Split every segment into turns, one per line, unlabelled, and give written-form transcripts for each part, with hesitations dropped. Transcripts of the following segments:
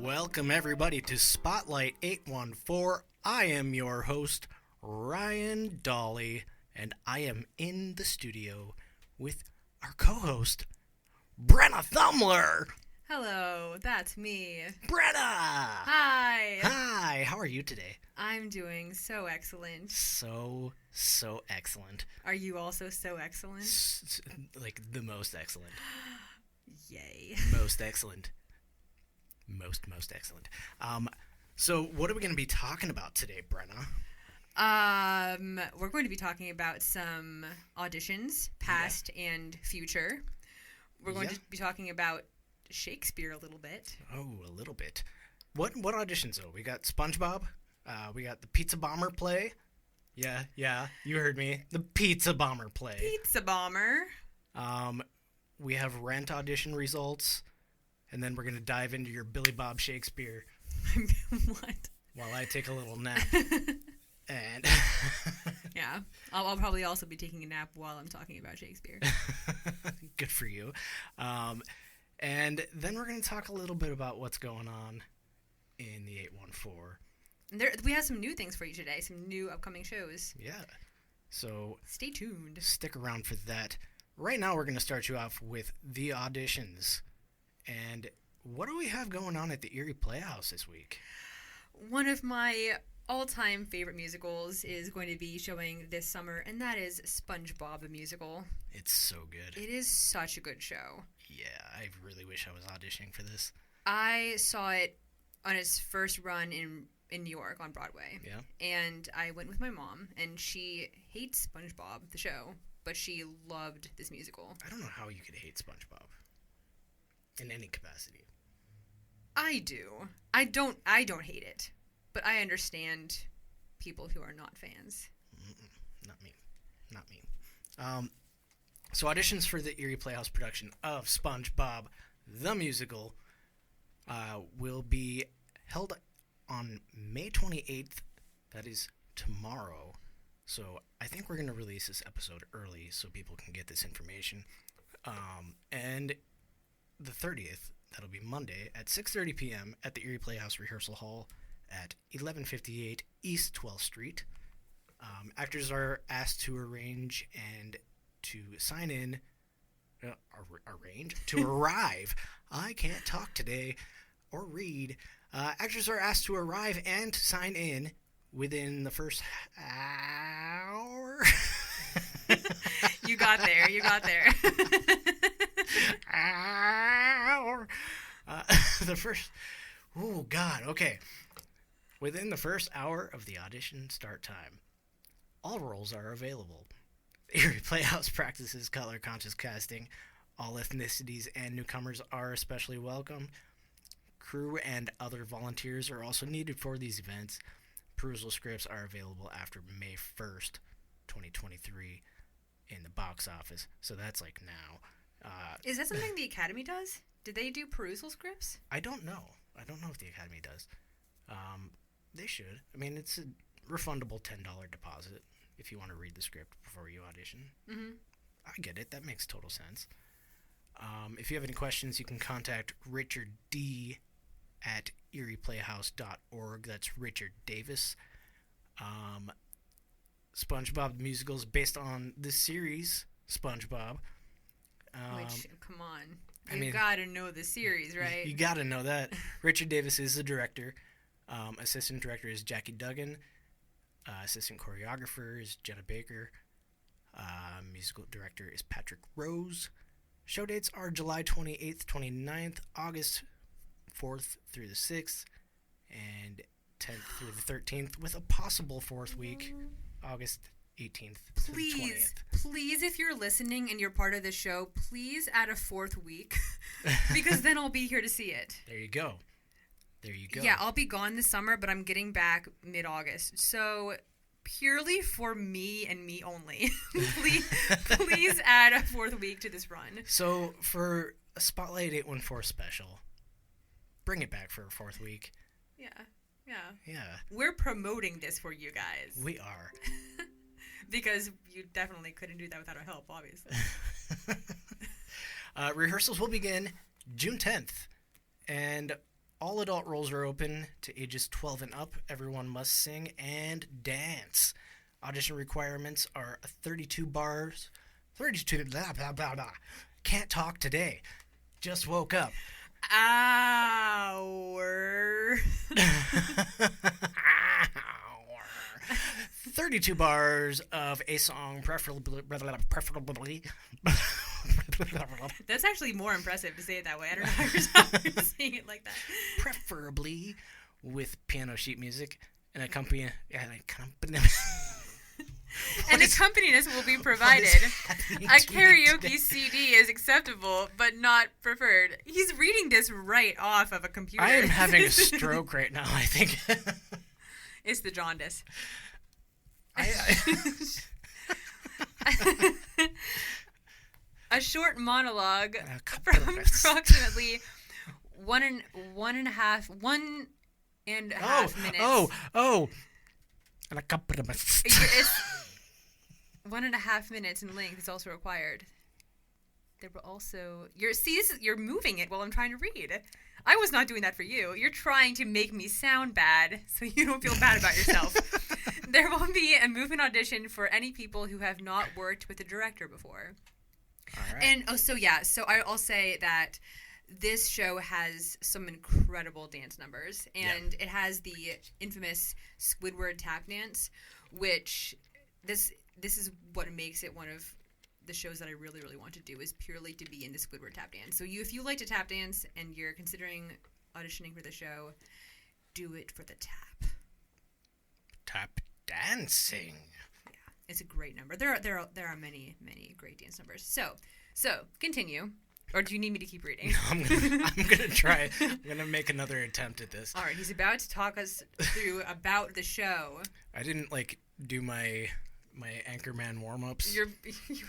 Welcome everybody to Spotlight 814. I am your host, Ryan Dolly, and I am in the studio with our co-host, Brenna Thummler.
Hello, that's me.
Brenna!
Hi!
Hi, how are you today?
I'm doing so excellent.
So excellent.
Are you also so excellent?
Like the most excellent.
Yay.
Most excellent. Most excellent. So what are we going to be talking about today, Brenna?
We're going to be talking about some auditions, past and future. We're going to be talking about Shakespeare a little bit.
Oh, a little bit. What auditions though? We got SpongeBob. We got the Pizza Bomber play. Yeah, you heard me. The Pizza Bomber play.
Pizza Bomber.
We have Rent audition results, and then we're gonna dive into your Billy Bob Shakespeare.
What?
While I take a little nap. And
yeah, I'll probably also be taking a nap while I'm talking about Shakespeare.
Good for you. And then we're going to talk a little bit about what's going on in the 814.
We have some new things for you today, some new upcoming shows.
Yeah. So
stay tuned.
Stick around for that. Right now we're going to start you off with the auditions. And what do we have going on at the Erie Playhouse this week?
One of my all-time favorite musicals is going to be showing this summer, and that is SpongeBob the Musical.
It's so good.
It is such a good show.
Yeah, I really wish I was auditioning for this.
I saw it on its first run in New York on Broadway.
Yeah. And
I went with my mom, and she hates SpongeBob, the show, but she loved this musical.
I don't know how you could hate SpongeBob in any capacity.
I do. I don't hate it, but I understand people who are not fans.
Not me. So auditions for the Erie Playhouse production of SpongeBob the Musical will be held on May 28th. That is tomorrow. So I think we're going to release this episode early so people can get this information. And the 30th, that'll be Monday at 6:30 p.m. at the Erie Playhouse Rehearsal Hall at 1158 East 12th Street. Actors are asked to arrange and to sign in, arrive. I can't talk today or read. Actors are asked to arrive and to sign in within the first hour.
You got there.
Hour. The first, oh God, okay. Within the first hour of the audition start time, all roles are available. Erie Playhouse practices color-conscious casting. All ethnicities and newcomers are especially welcome. Crew and other volunteers are also needed for these events. Perusal scripts are available after May 1st, 2023 in the box office. So that's like now.
Is that something the Academy does? Did they do perusal scripts?
I don't know. I don't know if the Academy does. They should. I mean, it's a refundable $10 deposit if you want to read the script before you audition.
Mm-hmm.
I get it. That makes total sense. If you have any questions, you can contact Richard D. at erieplayhouse.org. That's Richard Davis. SpongeBob the Musical is based on the series SpongeBob.
Which, come on. You gotta know the series, right?
You gotta know that. Richard Davis is the director. Assistant director is Jackie Duggan. Assistant choreographer is Jenna Baker. Musical director is Patrick Rose. Show dates are July 28th, 29th, August 4th through the 6th, and 10th through the 13th, with a possible fourth week, August 18th to the 20th.
Please, if you're listening and you're part of this show, please add a fourth week, because then I'll be here to see it.
There you go.
Yeah, I'll be gone this summer, but I'm getting back mid-August. So purely for me and me only, please add a fourth week to this run.
So for a Spotlight 814 special, bring it back for a fourth week.
Yeah. We're promoting this for you guys.
We are.
Because you definitely couldn't do that without our help, obviously.
Rehearsals will begin June 10th. And All adult roles are open to ages 12 and up. Everyone must sing and dance. Audition requirements are 32 bars. 32, blah, blah, blah, blah. Can't talk today. Just woke up.
Hour.
32 bars of a song, preferably.
That's actually more impressive to say it that way. I don't know how you're saying it like that.
Preferably with piano sheet music and accompaniment.
An accompanist will be provided. A karaoke CD is acceptable, but not preferred. He's reading this right off of a computer.
I am having a stroke right now, I think.
It's the jaundice. A short monologue from approximately one and a half minutes.
An accompanist.
It's 1.5 minutes in length is also required. There will also you're moving it while I'm trying to read. I was not doing that for you. You're trying to make me sound bad so you don't feel bad about yourself. There will be a movement audition for any people who have not worked with the director before.
All right.
And so I'll say that this show has some incredible dance numbers, and it has the infamous Squidward tap dance, which this is what makes it one of the shows that I really, really want to do, is purely to be in the Squidward tap dance. So if you like to tap dance and you're considering auditioning for the show, do it for the tap.
Tap dancing.
Yeah, it's a great number. There are many, many great dance numbers. So continue. Or do you need me to keep reading?
No, I'm gonna try. I'm gonna make another attempt at this.
All right, he's about to talk us through about the show.
I didn't do my Anchorman warm-ups.
You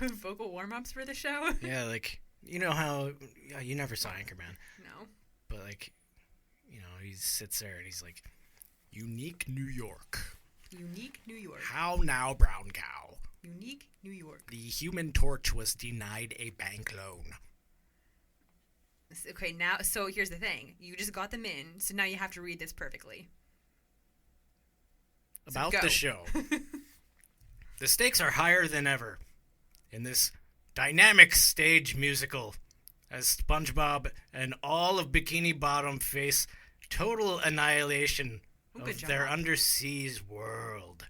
have vocal warm-ups for the show?
Yeah, you know how you never saw Anchorman.
No.
But he sits there and he's like, "Unique New York.
Unique New York.
How now, brown cow?
Unique New York.
The Human Torch was denied a bank loan."
Okay, now, so here's the thing. You just got them in, so now you have to read this perfectly.
About the show. The stakes are higher than ever in this dynamic stage musical as SpongeBob and all of Bikini Bottom face total annihilation of their underseas world.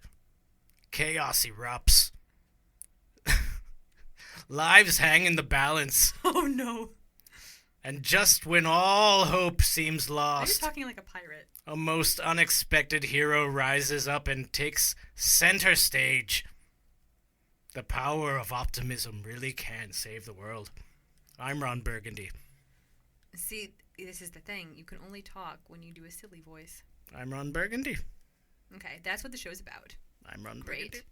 Chaos erupts. Lives hang in the balance.
Oh, no.
And just when all hope seems lost,
Are you talking like a pirate?
A most unexpected hero rises up and takes center stage. The power of optimism really can save the world. I'm Ron Burgundy.
See, this is the thing. You can only talk when you do a silly voice.
I'm Ron Burgundy.
Okay, that's what the show's about.
I'm Ron
Great.
Burgundy.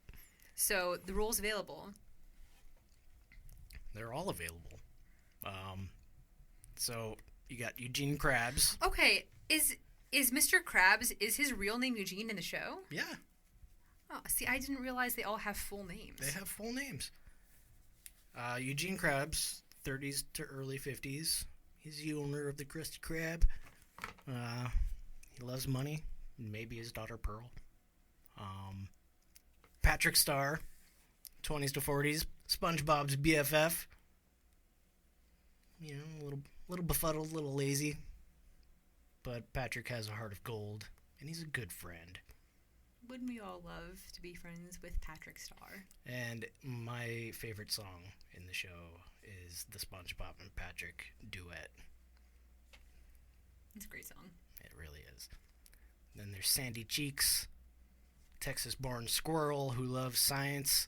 So, the roles available.
They're all available. So, you got Eugene Krabs.
Okay, is Mr. Krabs, is his real name Eugene in the show?
Yeah.
Oh, see, I didn't realize they all have full names.
They have full names. Eugene Krabs, 30s to early 50s. He's the owner of the Krusty Krab. He loves money. Maybe his daughter Pearl. Patrick Star, 20s to 40s. SpongeBob's BFF. You know, a little befuddled, a little lazy. But Patrick has a heart of gold, and he's a good friend.
Wouldn't we all love to be friends with Patrick Star?
And my favorite song in the show is the SpongeBob and Patrick duet.
It's a great song.
It really is. Then there's Sandy Cheeks, Texas-born squirrel who loves science.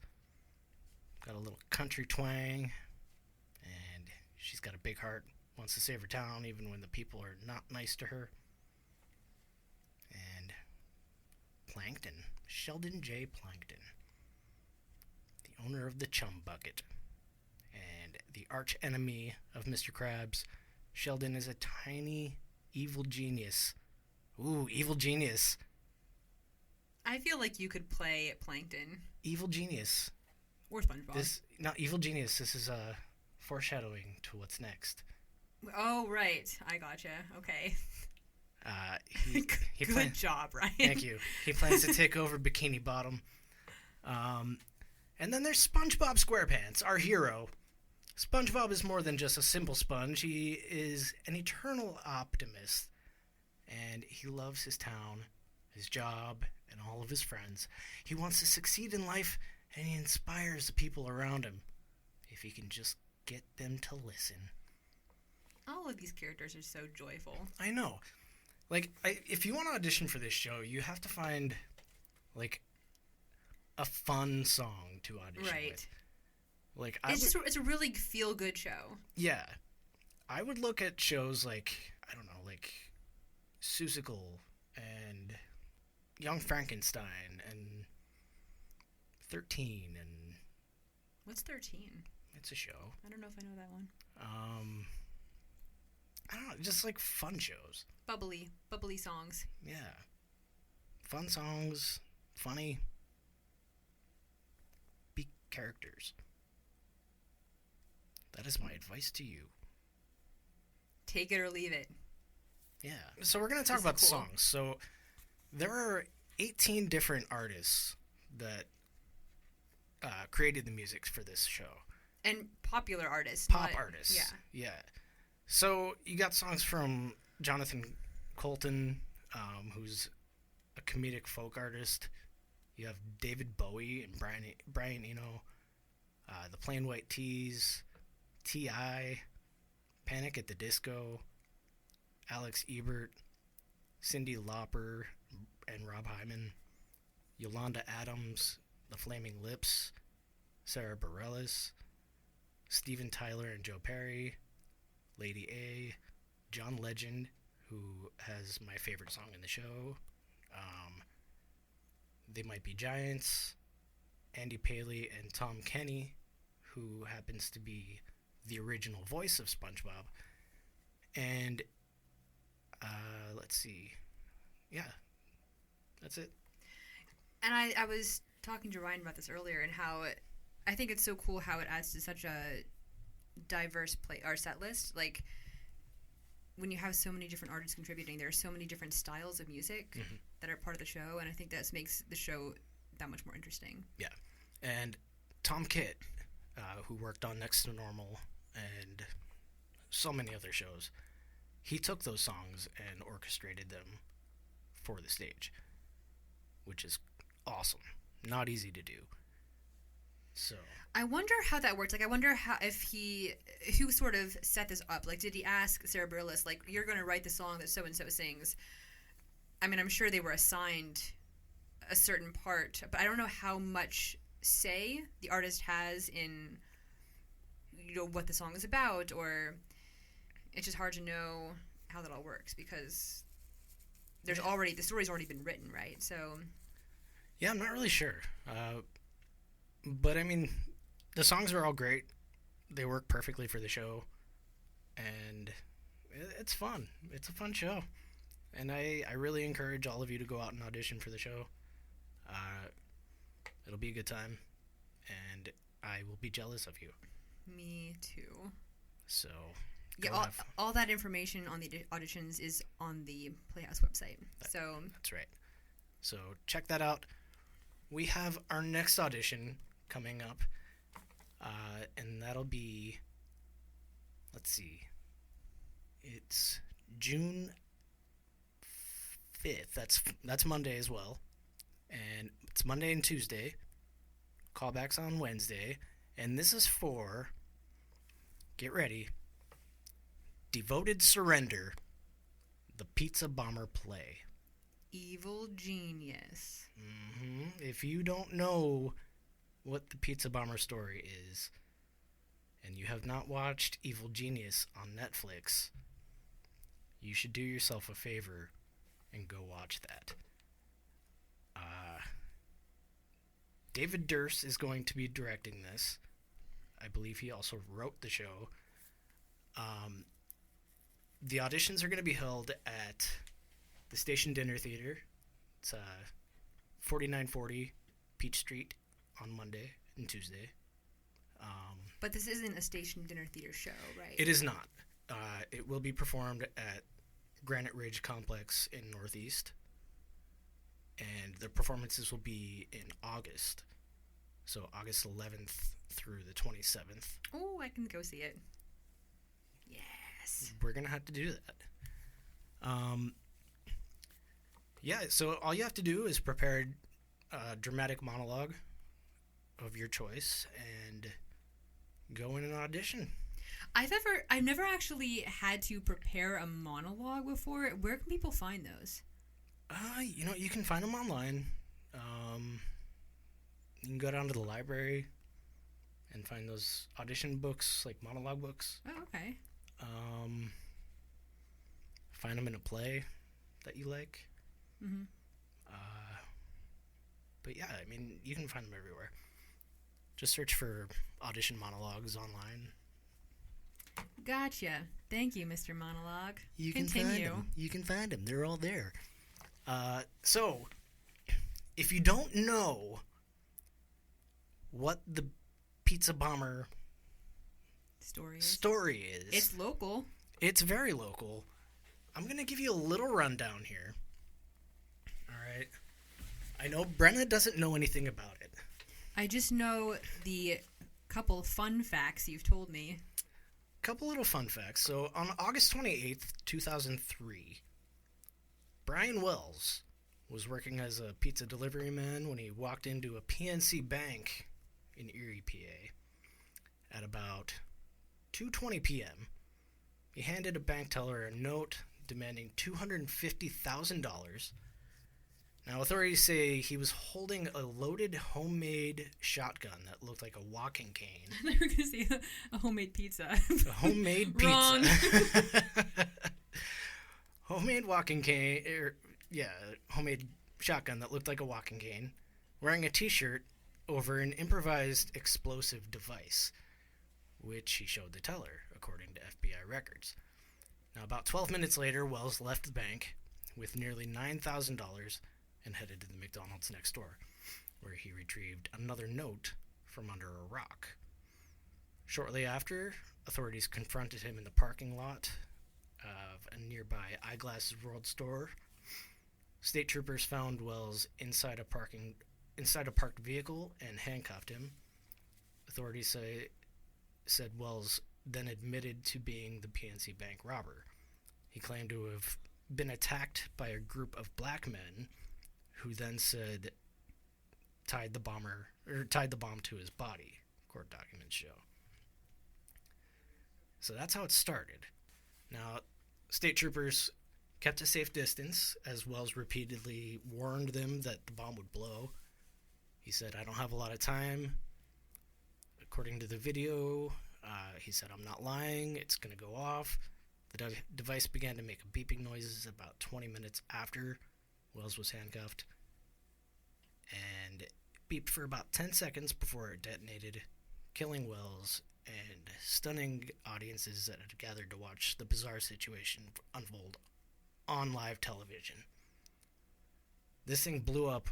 Got a little country twang, and she's got a big heart. Wants to save her town even when the people are not nice to her. And Plankton, Sheldon J. Plankton, the owner of the Chum Bucket, and the arch enemy of Mr. Krabs. Sheldon is a tiny evil genius. Ooh, evil genius.
I feel like you could play Plankton.
Evil genius.
Or SpongeBob.
Not evil genius. This is foreshadowing to what's next.
Oh, right. I gotcha. Okay.
He
Good job, Ryan.
Thank you. He plans to take over Bikini Bottom. And then there's SpongeBob SquarePants, our hero. SpongeBob is more than just a simple sponge. He is an eternal optimist. And he loves his town, his job, and all of his friends. He wants to succeed in life, and he inspires the people around him. If he can just get them to listen.
All of these characters are so joyful.
I know. Like, if you want to audition for this show, you have to find, like, a fun song to audition with. Like,
it's a really feel-good show.
Yeah. I would look at shows like, I don't know, like Seussical and Young Frankenstein and 13 and...
What's 13?
It's a show.
I don't know if I know that one.
I don't know, just like fun shows.
Bubbly songs.
Yeah. Fun songs, funny. Be characters. That is my advice to you.
Take it or leave it.
Yeah. So we're going to talk about the songs. So there are 18 different artists that created the music for this show.
And popular artists.
Pop artists. Yeah. So you got songs from Jonathan Colton, who's a comedic folk artist. You have David Bowie and Brian Eno, the Plain White T's, T.I., Panic at the Disco, Alex Ebert, Cyndi Lauper and Rob Hyman, Yolanda Adams, The Flaming Lips, Sarah Bareilles, Steven Tyler and Joe Perry, Lady A, John Legend, who has my favorite song in the show, They Might Be Giants, Andy Paley and Tom Kenny, who happens to be the original voice of SpongeBob, and let's see, yeah, that's it.
And I was talking to Ryan about this earlier, and how I think it's so cool how it adds to such a diverse set list. Like, when you have so many different artists contributing, there are so many different styles of music that are part of the show, and I think that makes the show that much more interesting. Yeah,
and Tom Kitt, who worked on Next to Normal and so many other shows, he took those songs and orchestrated them for the stage, which is awesome. Not easy to do. So
I wonder how that worked. Like, I wonder who sort of set this up. Like, did he ask Sarah Bareilles, like, you're going to write the song that so-and-so sings? I mean, I'm sure they were assigned a certain part, but I don't know how much say the artist has in, what the song is about, or it's just hard to know how that all works, because the story's already been written, right? So
yeah, I'm not really sure. But I mean, the songs are all great. They work perfectly for the show, and it's fun. It's a fun show, and I really encourage all of you to go out and audition for the show. It'll be a good time, and I will be jealous of you.
Me too.
So
yeah, all that information on the auditions is on the Playhouse website.
That's right. So check that out. We have our next audition coming up, and that'll be, let's see, it's June 5th. That's Monday as well, and it's Monday and Tuesday. Callbacks on Wednesday, and this is for, get ready, Devoted Surrender, the Pizza Bomber play.
Evil Genius.
If you don't know what the Pizza Bomber story is, and you have not watched Evil Genius on Netflix, you should do yourself a favor and go watch that. David Durst is going to be directing this. I believe he also wrote the show. The auditions are going to be held at the Station Dinner Theater. It's 4940 Peach Street on Monday and Tuesday.
But this isn't a Station Dinner Theater show, right?
It is not. It will be performed at Granite Ridge Complex in Northeast. And the performances will be in August. So August 11th through the 27th.
Oh, I can go see it. Yes.
We're going to have to do that. Yeah, so all you have to do is prepare a dramatic monologue of your choice and go in an audition.
I've never actually had to prepare a monologue before. Where can people find those?
You can find them online. You can go down to the library and find those audition books, like monologue books.
Oh, okay.
Find them in a play that you like.
Mm-hmm.
But yeah, I mean, you can find them everywhere. Just search for audition monologues online.
Gotcha. Thank you, Mr. Monologue.
You
Continue.
can find them. You can find them. They're all there. So, if you don't know what the Pizza Bomber story is,
It's local.
It's very local. I'm going to give you a little rundown here. All right. I know Brenna doesn't know anything about it.
I just know the couple fun facts you've told me.
Couple little fun facts. So, on August 28th, 2003, Brian Wells was working as a pizza delivery man when he walked into a PNC bank in Erie, PA at about 2:20 p.m. He handed a bank teller a note demanding $250,000. Now, authorities say he was holding a loaded homemade shotgun that looked like a walking cane.
I thought you were going to say a homemade pizza.
A homemade pizza.
Wrong.
Homemade walking cane, homemade shotgun that looked like a walking cane, wearing a t-shirt over an improvised explosive device, which he showed the teller, according to FBI records. Now, about 12 minutes later, Wells left the bank with nearly $9,000 and headed to the McDonald's next door, where he retrieved another note from under a rock. Shortly after, authorities confronted him in the parking lot of a nearby Eyeglasses World store. State troopers found Wells inside a parked vehicle and handcuffed him. Authorities said Wells then admitted to being the PNC Bank robber. He claimed to have been attacked by a group of black men who then said tied the bomb to his body, court documents show. So that's how it started. Now, state troopers kept a safe distance as Wells repeatedly warned them that the bomb would blow. He said, "I don't have a lot of time." According to the video, he said, "I'm not lying, it's going to go off." The device began to make beeping noises about 20 minutes after Wells was handcuffed, and it beeped for about 10 seconds before it detonated, killing Wells and stunning audiences that had gathered to watch the bizarre situation unfold on live television. This thing blew up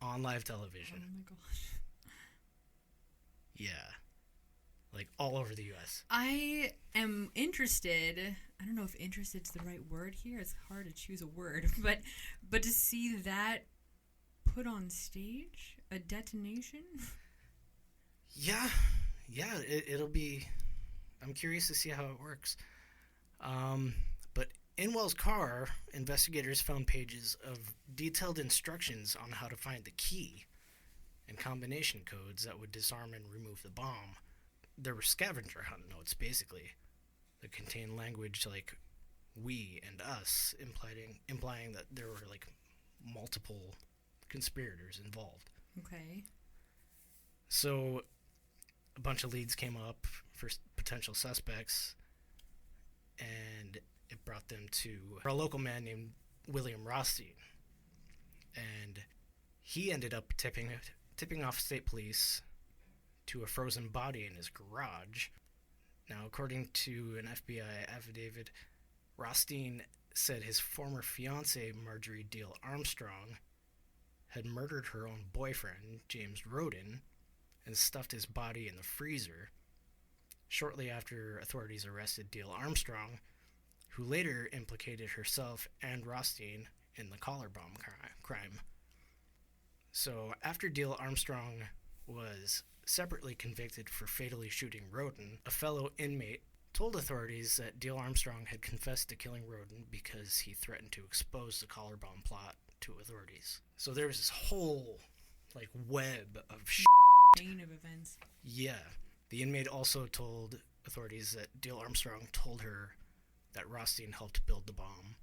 on live television.
Oh my gosh.
Yeah. Like all over the U.S.
I am interested. I don't know if interested's the right word here. It's hard to choose a word. But to see that put on stage, a detonation?
Yeah, it'll be... I'm curious to see how it works. But in Wells' car, investigators found pages of detailed instructions on how to find the key and combination codes that would disarm and remove the bomb. There were scavenger hunt notes, basically, that contained language like "we" and "us," implying that there were, like, multiple conspirators involved.
Okay.
So a bunch of leads came up for potential suspects, and it brought them to a local man named William Rothstein. And he ended up tipping off state police to a frozen body in his garage. Now, according to an FBI affidavit, Rothstein said his former fiancée, Marjorie Deal Armstrong, had murdered her own boyfriend, James Roden, and stuffed his body in the freezer. Shortly after authorities arrested Deal Armstrong, who later implicated herself and Rothstein in the collar bomb crime. So after Dale Armstrong was separately convicted for fatally shooting Roden, a fellow inmate told authorities that Dale Armstrong had confessed to killing Roden because he threatened to expose the collar bomb plot to authorities. So there was this whole, web of
chain of events.
Yeah. The inmate also told authorities that Dale Armstrong told her that Rothstein helped build the bomb,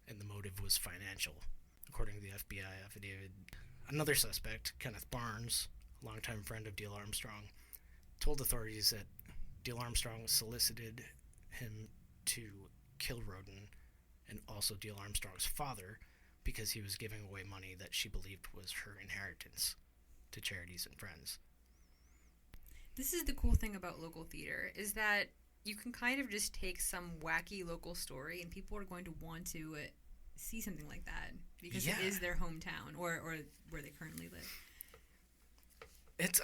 and the motive was financial, according to the FBI affidavit. Another suspect, Kenneth Barnes, a longtime friend of Dale Armstrong, told authorities that Dale Armstrong solicited him to kill Roden, and also Dale Armstrong's father, because he was giving away money that she believed was her inheritance to charities and friends.
This is the cool thing about local theater, is that you can kind of just take some wacky local story and people are going to want to see something like that because it is their hometown or where they currently live.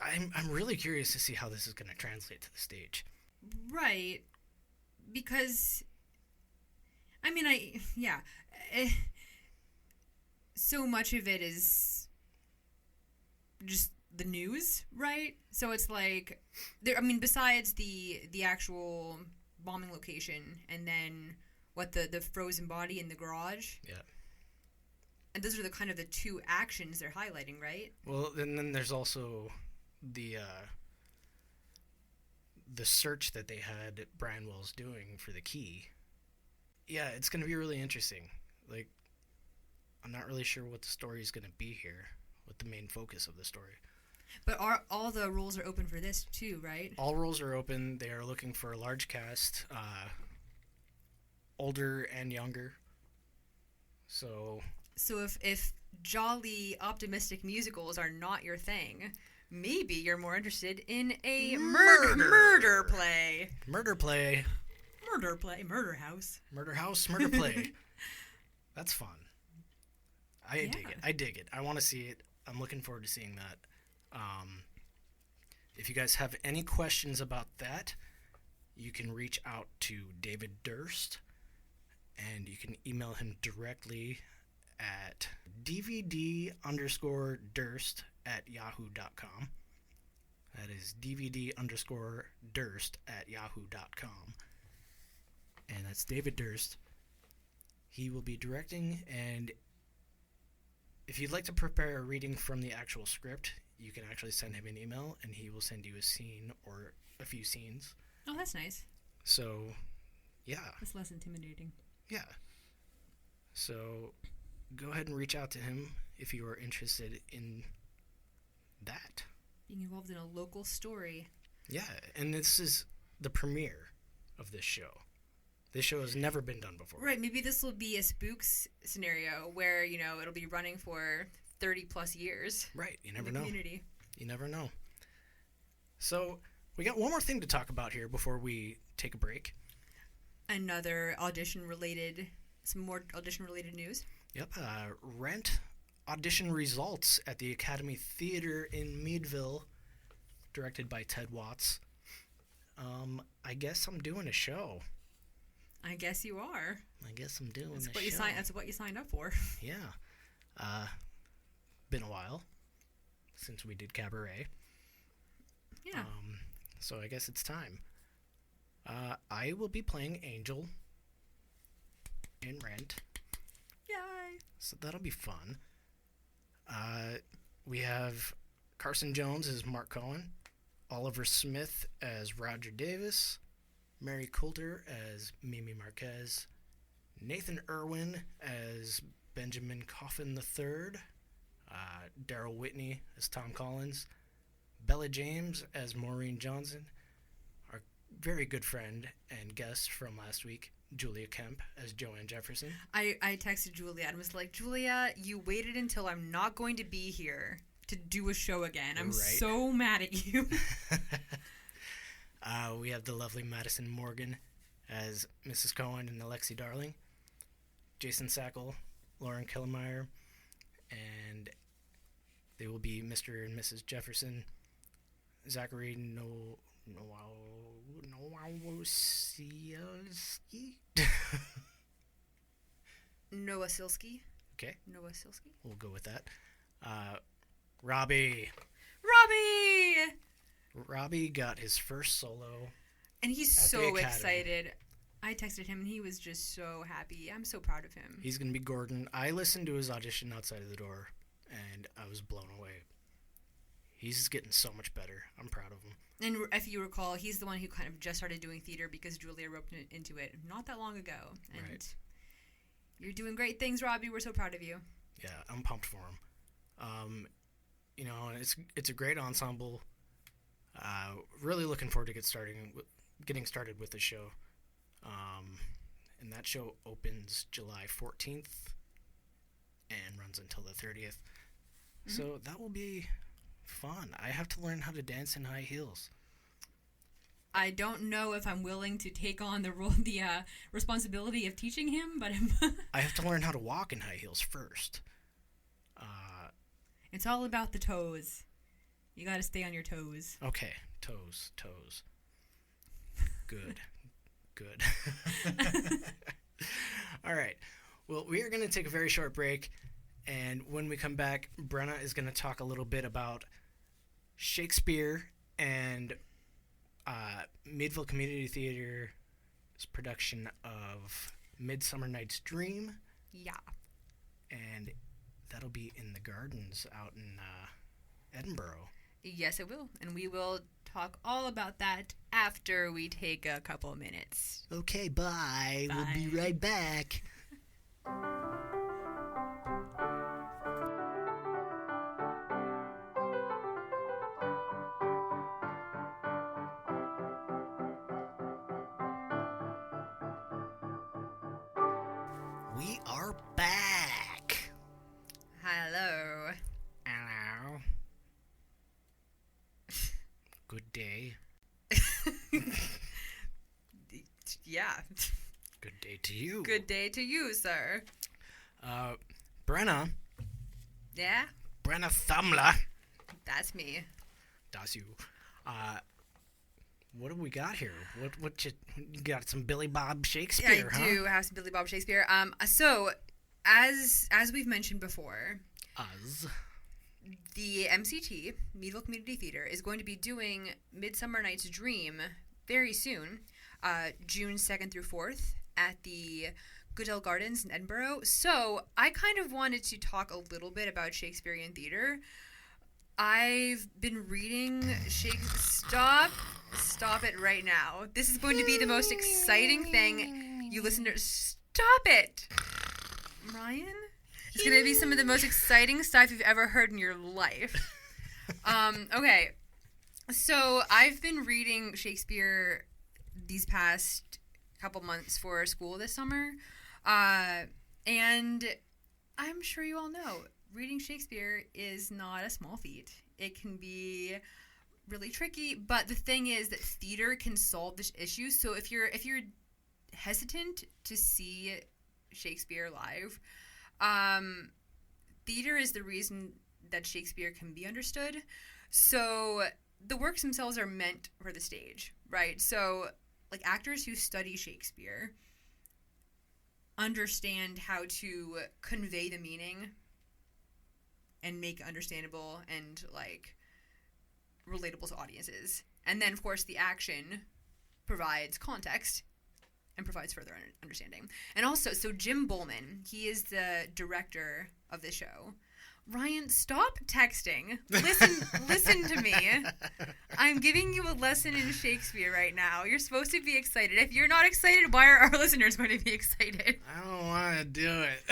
I'm really curious to see how this is going to translate to the stage.
Right. Because, so much of it is just the news, right? So it's like, besides the actual bombing location and then the frozen body in the garage.
Yeah.
And those are the kind of the two actions they're highlighting, right?
Well, and then there's also the search that they had Brian Wells doing for the key. Yeah, it's going to be really interesting. I'm not really sure what the story is going to be here, what the main focus of the story.
But all the roles are open for this too, right?
All roles are open. They are looking for a large cast, older and younger. So
if jolly, optimistic musicals are not your thing, maybe you're more interested in a murder play.
Murder play.
Murder house.
Murder house, murder play. That's fun. I dig it. I want to see it. I'm looking forward to seeing that. If you guys have any questions about that, you can reach out to David Durst, and you can email him directly at dvd_durst@yahoo.com. That is dvd_durst@yahoo.com. And that's David Durst. He will be directing, and if you'd like to prepare a reading from the actual script, you can actually send him an email, and he will send you a scene or a few scenes.
Oh, that's nice.
So, yeah.
It's less intimidating.
Yeah. So, go ahead and reach out to him if you are interested in that.
Being involved in a local story.
Yeah, and this is the premiere of this show. This show has never been done before.
Right, maybe this will be a spooks scenario where, it'll be running for 30 plus years.
Right, you never know.
Community.
You never know. So, we got one more thing to talk about here before we take a break.
Some more audition-related news.
Yep, Rent audition results at the Academy Theater in Meadville, directed by Ted Watts. I guess I'm doing a show.
I guess you are.
I guess I'm doing
That's
a
what
show.
That's what you signed up for.
Yeah. Been a while since we did Cabaret.
Yeah.
So I guess it's time. I will be playing Angel in Rent.
Yay!
So that'll be fun. We have Carson Jones as Mark Cohen, Oliver Smith as Roger Davis, Mary Coulter as Mimi Marquez, Nathan Irwin as Benjamin Coffin III, Daryl Whitney as Tom Collins, Bella James as Maureen Johnson, our very good friend and guest from last week, Julia Kemp as Joanne Jefferson.
I texted Julia and was like, Julia, you waited until I'm not going to be here to do a show again. I'm so mad at you.
We have the lovely Madison Morgan as Mrs. Cohen and Alexi Darling, Jason Sackle, Lauren Killemeyer, and they will be Mr. and Mrs. Jefferson, Zachary Nowosielski.
Noah Silsky.
Okay.
Noah Silsky.
We'll go with that. Robbie. Robbie got his first solo.
And he's
at the
so
Academy.
excited. I texted him, and he was just so happy. I'm so proud of him.
He's going to be Gordon. I listened to his audition outside of the door, and I was blown away. He's getting so much better. I'm proud of him.
And if you recall, he's the one who kind of just started doing theater because Julia roped him into it not that long ago. And
Right.
You're doing great things, Robbie. We're so proud of you.
Yeah, I'm pumped for him. You know, it's a great ensemble. Really looking forward to getting started with the show. And that show opens July 14th and runs until the 30th. Mm-hmm. So that will be fun. I have to learn how to dance in high heels.
I don't know if I'm willing to take on the responsibility of teaching him, but
I have to learn how to walk in high heels first.
It's all about the toes. You got to stay on your toes.
Okay, toes. Good. All right. Well, we are going to take a very short break, and when we come back, Brenna is going to talk a little bit about Shakespeare and Meadville Community Theater's production of Midsummer Night's Dream.
Yeah.
And that'll be in the gardens out in Edinboro.
Yes, it will. And we will talk all about that after we take a couple minutes.
Okay, bye. We'll be right back. We are back.
Hello.
Hello. Good day.
Yeah.
Good day to you.
Good day to you, sir.
Brenna.
Yeah?
Brenna Thummler.
That's me.
That's you. What do we got here? What you got? Some Billy Bob Shakespeare,
I
huh?
do have some Billy Bob Shakespeare. So, as we've mentioned before, the MCT, Meadville Community Theater, is going to be doing Midsummer Night's Dream very soon, June 2nd through 4th, at the Goodell Gardens in Edinboro. So, I kind of wanted to talk a little bit about Shakespearean theater. I've been reading Shakespeare. Stop it right now. This is going to be the most exciting thing you listen to. Stop it! Ryan? It's going to be some of the most exciting stuff you've ever heard in your life. Okay. So, I've been reading Shakespeare these past couple months for school this summer. And I'm sure you all know, reading Shakespeare is not a small feat. It can be really tricky, but the thing is that theater can solve this issue. So if you're hesitant to see Shakespeare live, theater is the reason that Shakespeare can be understood. So the works themselves are meant for the stage, right? So like actors who study Shakespeare understand how to convey the meaning and make it understandable and like relatable to audiences. And then of course the action provides context and provides further understanding. And also, so Jim Bowman, he is the director of the show. Ryan, stop texting. Listen to me. I'm giving you a lesson in Shakespeare right now. You're supposed to be excited. If you're not excited, why are our listeners going to be excited?
I don't want to do it.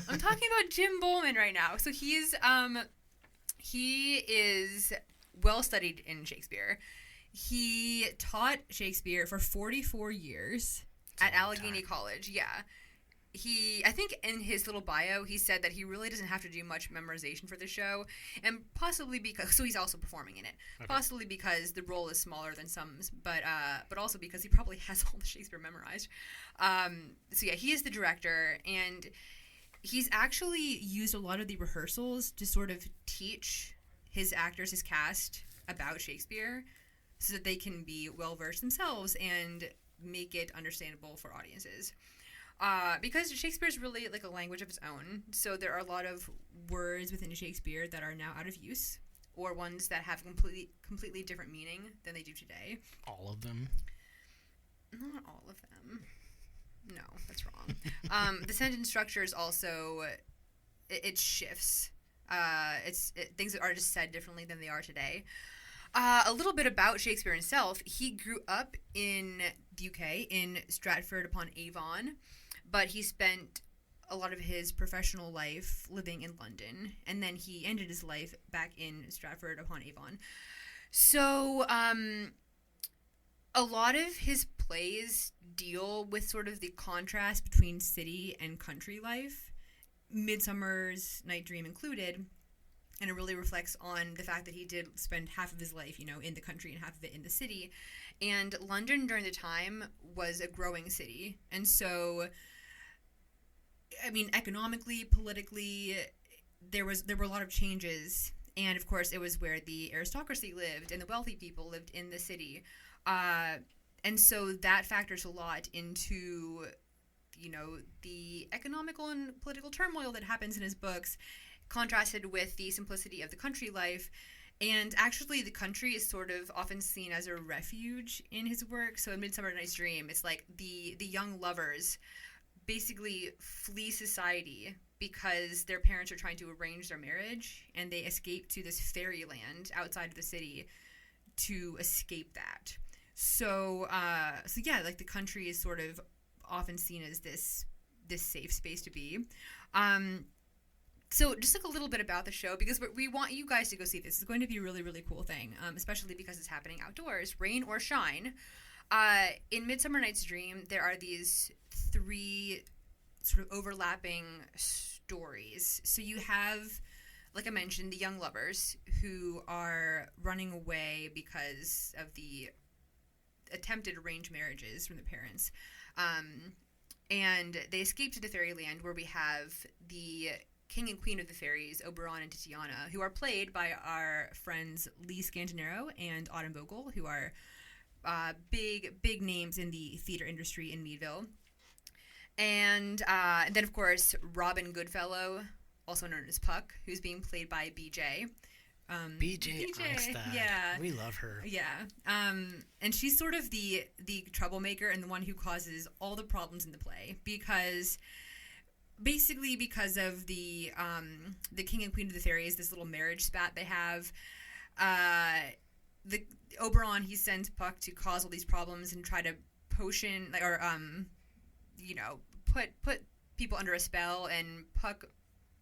I'm talking about Jim Bowman right now. So he is well studied in Shakespeare. He taught Shakespeare for 44 years at Allegheny College. Yeah. I think in his little bio, he said that he really doesn't have to do much memorization for the show, and possibly because, so he's also performing in it, possibly because the role is smaller than some's, but also because he probably has all the Shakespeare memorized. So yeah, he is the director, and he's actually used a lot of the rehearsals to sort of teach his actors, his cast, about Shakespeare, so that they can be well-versed themselves and make it understandable for audiences. Because Shakespeare's really like a language of its own. So there are a lot of words within Shakespeare that are now out of use, or ones that have completely different meaning than they do today.
All of them?
Not all of them. No, that's wrong. The sentence structure is also, it shifts. Things that are just said differently than they are today. A little bit about Shakespeare himself. He grew up in the UK, in Stratford-upon-Avon, but he spent a lot of his professional life living in London, and then he ended his life back in Stratford-upon-Avon. So, a lot of his plays deal with sort of the contrast between city and country life, Midsummer's Night Dream included, and it really reflects on the fact that he did spend half of his life, in the country and half of it in the city. And London during the time was a growing city. And so, economically, politically, there were a lot of changes. And, of course, it was where the aristocracy lived and the wealthy people lived in the city. And so that factors a lot into, the economical and political turmoil that happens in his books, contrasted with the simplicity of the country life. And actually, the country is sort of often seen as a refuge in his work. So in Midsummer Night's Dream, it's like the young lovers basically flee society because their parents are trying to arrange their marriage, and they escape to this fairyland outside of the city to escape that. So yeah, like the country is sort of often seen as this safe space to be. So just like a little bit about the show, because we want you guys to go see this. It's going to be a really, really cool thing, especially because it's happening outdoors, rain or shine. In Midsummer Night's Dream, there are these 3 sort of overlapping stories. So you have, like I mentioned, the young lovers who are running away because of the attempted arranged marriages from the parents. And they escape to the fairyland, where we have the king and queen of the fairies, Oberon and Titiana, who are played by our friends Lee Scantinero and Autumn Vogel, who are big names in the theater industry in Meadville. And then, of course, Robin Goodfellow, also known as Puck, who's being played by BJ.
BJ Armstead.
Yeah.
We love her.
Yeah. And she's sort of the troublemaker and the one who causes all the problems in the play, because of the king and queen of the fairies, this little marriage spat they have. The Oberon, he sends Puck to cause all these problems and try to potion put people under a spell, and Puck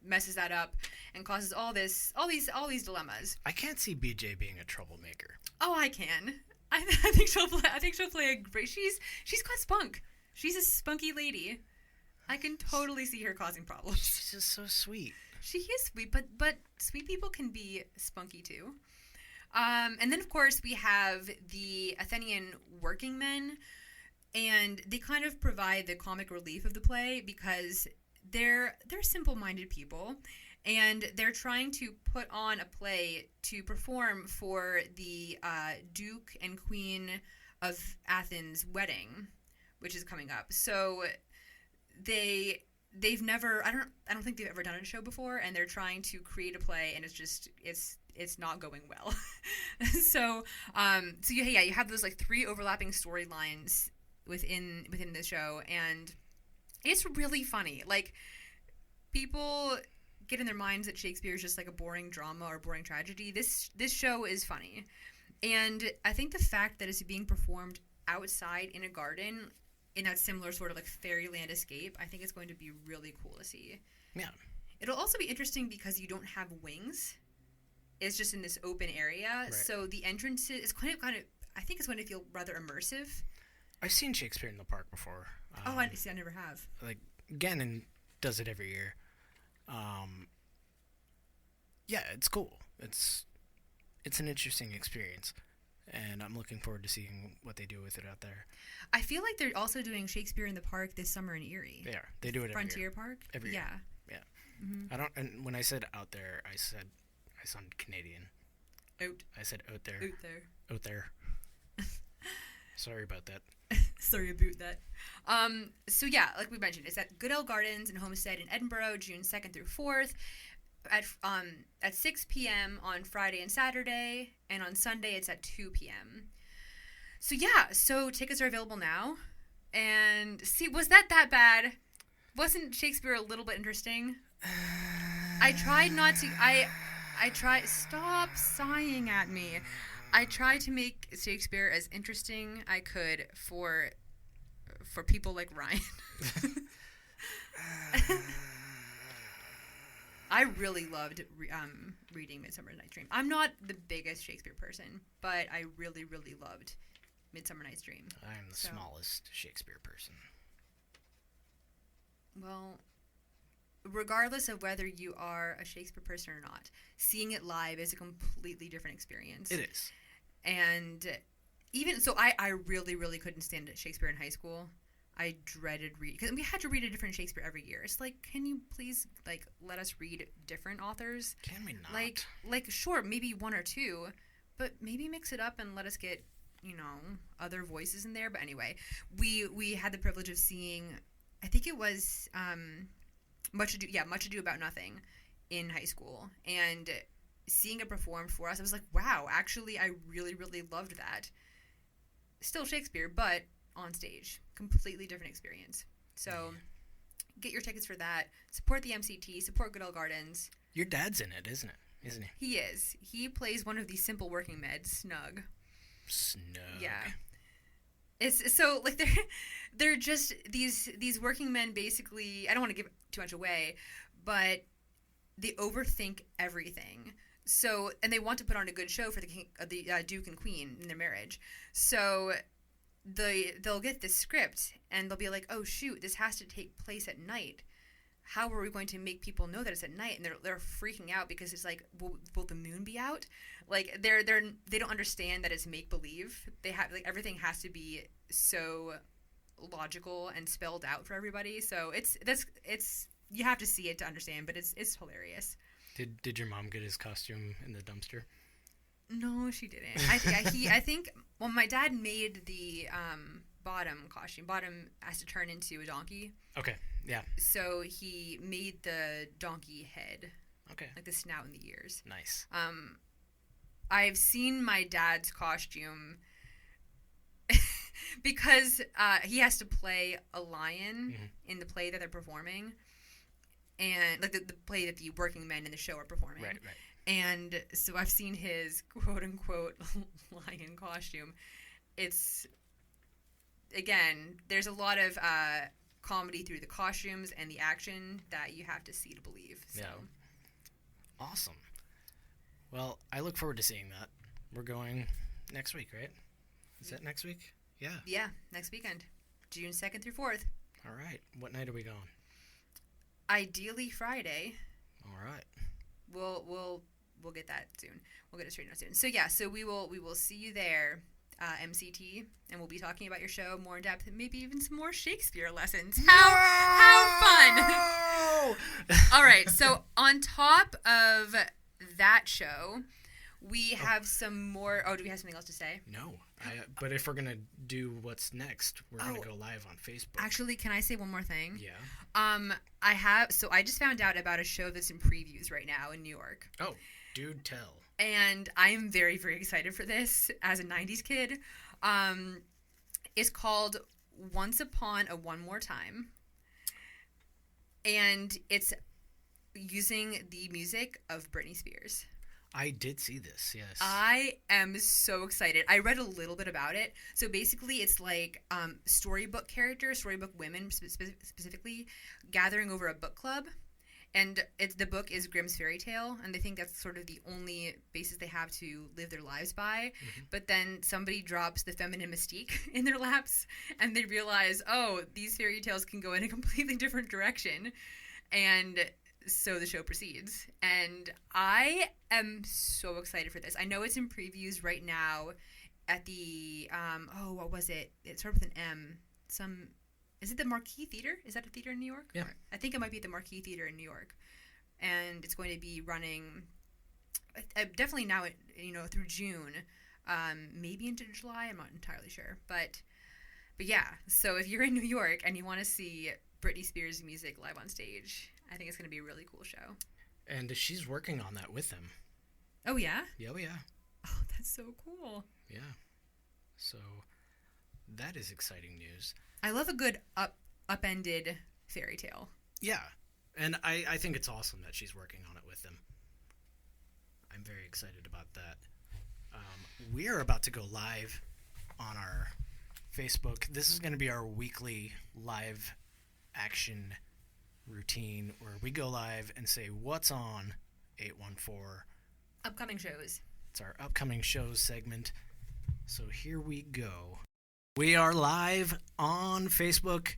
messes that up and causes all these dilemmas.
I can't see BJ being a troublemaker.
Oh, I can. I think she'll play a great. She's got spunk. She's a spunky lady. I can totally see her causing problems.
She's just so sweet.
She is sweet, but sweet people can be spunky too. And then, of course, we have the Athenian working men, and they kind of provide the comic relief of the play because they're simple-minded people, and they're trying to put on a play to perform for the Duke and Queen of Athens' wedding, which is coming up. So they've never, I don't think they've ever done a show before, and they're trying to create a play, and it's not going well. So you have those like 3 overlapping storylines within the show, and it's really funny. Like, people get in their minds that Shakespeare is just like a boring drama or boring tragedy. This show is funny, and I think the fact that it's being performed outside in a garden in that similar sort of like fairyland escape, I think it's going to be really cool to see.
Yeah.
It'll also be interesting because you don't have wings. It's just in this open area. Right. So the entrance is kind of, I think it's going to feel rather immersive.
I've seen Shakespeare in the Park before.
I never have.
Like, Gannon does it every year. Yeah, it's cool. It's an interesting experience, and I'm looking forward to seeing what they do with it out there.
I feel like they're also doing Shakespeare in the Park this summer in Erie.
They are. They do it every
Frontier
year.
Park?
Every year.
Yeah.
Yeah.
Mm-hmm.
And when I said out there, I sounded Canadian.
Out.
I said out there.
Out there.
Out there. Sorry about that.
Sorry about that. So yeah, like we mentioned, it's at Goodell Gardens in Homestead in Edinboro, June 2nd through 4th, at 6 p.m. on Friday and Saturday, and on Sunday it's at 2 p.m. So yeah, so tickets are available now. And see, was that bad? Wasn't Shakespeare a little bit interesting? I tried not to. I tried. Stop sighing at me. I tried to make Shakespeare as interesting I could for people like Ryan. I really loved reading Midsummer Night's Dream. I'm not the biggest Shakespeare person, but I really, really loved Midsummer Night's Dream.
I'm the smallest Shakespeare person.
Well, regardless of whether you are a Shakespeare person or not, seeing it live is a completely different experience.
It is.
And even so, I really, really couldn't stand Shakespeare in high school. I dreaded reading, because we had to read a different Shakespeare every year. It's like, can you please, like, let us read different authors?
Can we not?
Like, sure, maybe one or two, but maybe mix it up and let us get, other voices in there. But anyway, we had the privilege of seeing, I think it was Much Ado About Nothing in high school, and seeing it performed for us, I was like, wow, actually, I really, really loved that. Still Shakespeare, but on stage. Completely different experience. So get your tickets for that. Support the MCT. Support Goodell Gardens.
Your dad's in it, isn't he?
He is. He plays one of the simple working men, Snug. Yeah. It's so, like, they're just these working men, basically. I don't want to give too much away, but they overthink everything. So, and they want to put on a good show for the Duke and Queen in their marriage. So they'll get this script and they'll be like, oh shoot, this has to take place at night. How are we going to make people know that it's at night? And they're freaking out because it's like, will the moon be out? Like they don't understand that it's make believe. They have, like, everything has to be so logical and spelled out for everybody. So it's you have to see it to understand, but it's hilarious.
Did your mom get his costume in the dumpster?
No, she didn't. I think my dad made the bottom costume. Bottom has to turn into a donkey.
Okay, yeah.
So he made the donkey head.
Okay. Like
the snout and the ears.
Nice.
I've seen my dad's costume because he has to play a lion in the play that they're performing. And like the play that the working men in the show are performing.
Right.
And so I've seen his quote-unquote lion costume. It's, again, there's a lot of comedy through the costumes and the action that you have to see to believe. So.
Yeah. Awesome. Well, I look forward to seeing that. We're going next week, right? Is that next week? Yeah.
Yeah, next weekend. June 2nd through 4th.
All right. What night are we going?
Ideally Friday.
All right.
We'll get that soon. We'll get it straightened out soon. So yeah, so we will see you there, MCT, and we'll be talking about your show more in depth, and maybe even some more Shakespeare lessons. How fun! All right. So on top of that show, we have some more. Oh, do we have something else to say?
No. But if we're gonna do what's next, we're gonna go live on Facebook.
Actually, can I say one more thing?
Yeah.
I just found out about a show that's in previews right now in New York.
Oh, dude, tell.
And I'm very, very excited for this as a 90s kid. It's called Once Upon a One More Time. And it's using the music of Britney Spears.
I did see this, yes.
I am so excited. I read a little bit about it. So basically it's like storybook characters, storybook women specifically, gathering over a book club. And the book is Grimm's Fairy Tale, and they think that's sort of the only basis they have to live their lives by. Mm-hmm. But then somebody drops the feminine mystique in their laps, and they realize, oh, these fairy tales can go in a completely different direction. And so the show proceeds. And I am so excited for this. I know it's in previews right now at the, what was it? It started with an M. Is it the Marquis Theater? Is that a theater in New York?
Yeah.
I think it might be the Marquis Theater in New York. And it's going to be running definitely now, through June, maybe into July. I'm not entirely sure. But But yeah, so if you're in New York and you want to see Britney Spears music live on stage, I think it's going to be a really cool show.
And she's working on that with them.
Oh, yeah?
Oh, yeah.
Oh, that's so cool.
Yeah. So that is exciting news.
I love a good upended fairy tale.
Yeah. And I think it's awesome that she's working on it with them. I'm very excited about that. We are about to go live on our Facebook. This is going to be our weekly live action routine where we go live and say what's on 814.
Upcoming shows.
It's our upcoming shows segment. So here we go. We are live on Facebook.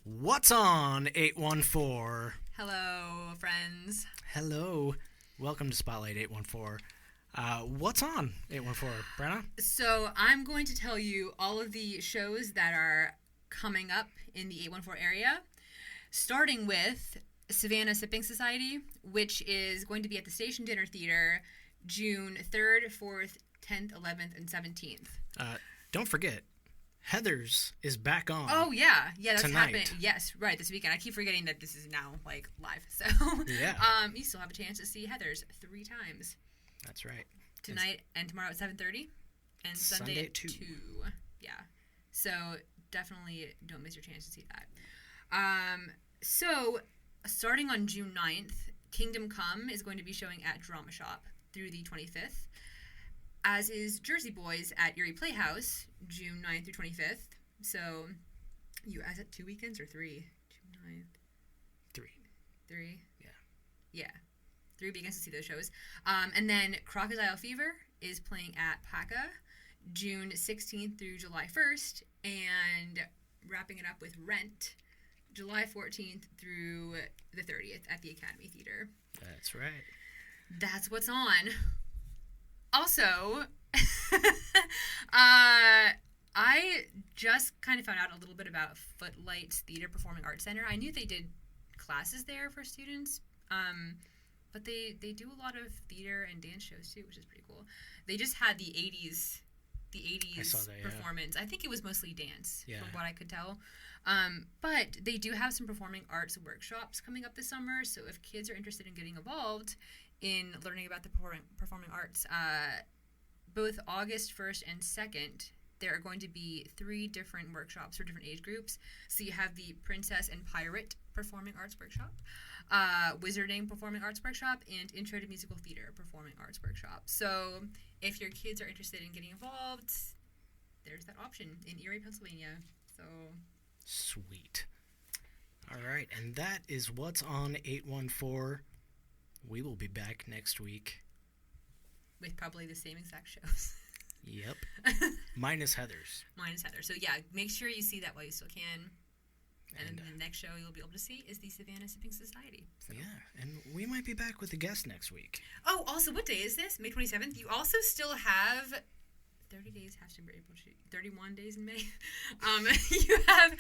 What's on 814?
Hello, friends.
Hello. Welcome to Spotlight 814. What's on 814, Brenna?
So I'm going to tell you all of the shows that are coming up in the 814 area, starting with Savannah Sipping Society, which is going to be at the Station Dinner Theater June 3rd, 4th, 10th, 11th, and 17th.
Don't forget, Heather's is back on.
Oh, yeah. Yeah, that's
tonight.
happening. Yes, right, this weekend. I keep forgetting that this is now, like, live. So,
yeah.
You still have a chance to see Heather's 3 times.
That's right.
Tonight and tomorrow at 7:30, and Sunday at 2. Yeah. So, definitely don't miss your chance to see that. So, starting on June 9th, Kingdom Come is going to be showing at Drama Shop through the 25th, as is Jersey Boys at Erie Playhouse, June 9th through 25th. So, is it 2 weekends or 3? June 9th. 3?
Yeah.
Yeah. 3 weekends to see those shows. And then Crocodile Fever is playing at PACA, June 16th through July 1st, and wrapping it up with Rent, July 14th through the 30th at the Academy Theater.
That's right.
That's what's on. Also, I just kind of found out a little bit about Footlights Theater Performing Arts Center. I knew they did classes there for students, but they do a lot of theater and dance shows too, which is pretty cool. They just had the 80s
I saw that,
performance. I think it was mostly dance, from what I could tell. But they do have some performing arts workshops coming up this summer, so if kids are interested in getting involved in learning about the performing arts, both August 1st and 2nd, there are going to be 3 different workshops for different age groups. So you have the Princess and Pirate Performing Arts Workshop, Wizarding Performing Arts Workshop, and Intro to Musical Theater Performing Arts Workshop. So if your kids are interested in getting involved, there's that option in Erie, Pennsylvania. So
sweet. All right, and that is what's on 814. We will be back next week
with probably the same exact shows.
Yep. Minus Heather's.
So yeah, make sure you see that while you still can. And the next show you'll be able to see is the Savannah Sipping Society. So.
Yeah, and we might be back with a guest next week.
Oh, also, what day is this? May 27th. You also still have 30 days, April, 31 days in May. You have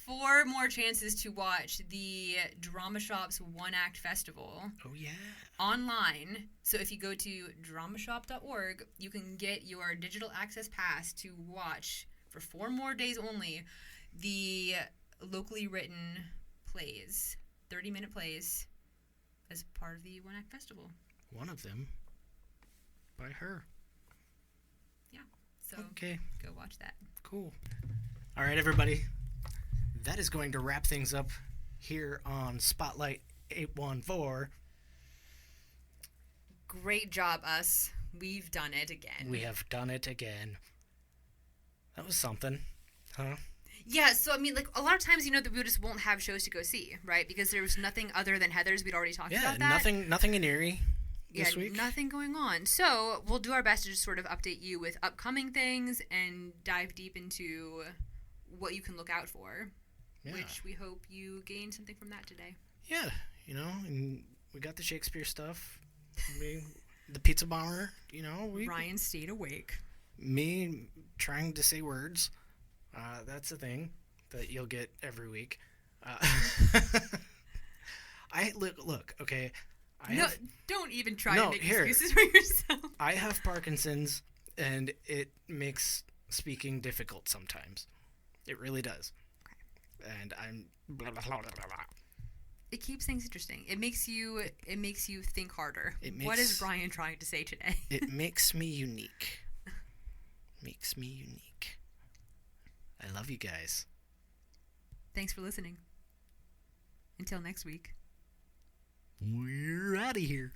4 more chances to watch the Drama Shop's One Act Festival.
Oh, yeah.
Online. So if you go to dramashop.org, you can get your digital access pass to watch, for 4 more days only, the locally written plays, 30-minute plays, as part of the One Act Festival.
One of them by her.
Yeah. So
okay.
Go watch that.
Cool. All right, everybody. That is going to wrap things up here on Spotlight 814.
Great job, us. We've done it again.
We have done it again. That was something, huh?
Yeah, so, I mean, like, a lot of times, you know, that we just won't have shows to go see, right? Because there was nothing other than Heather's. We'd already talked about that.
Yeah, nothing in Erie this week.
Nothing going on. So, we'll do our best to just sort of update you with upcoming things and dive deep into what you can look out for, which we hope you gain something from that today.
Yeah, you know, and we got the Shakespeare stuff. The pizza bomber, you know.
Ryan stayed awake.
Me trying to say words. That's a thing that you'll get every week. Look, okay.
Don't even try to make
here.
excuses for yourself.
I have Parkinson's, and it makes speaking difficult sometimes. It really does.
Okay.
And I'm blah, blah, blah, blah, blah.
It keeps things interesting. It makes you think harder. What is Brian trying to say today?
It makes me unique. Makes me unique. I love you guys.
Thanks for listening. Until next week.
We're out of here.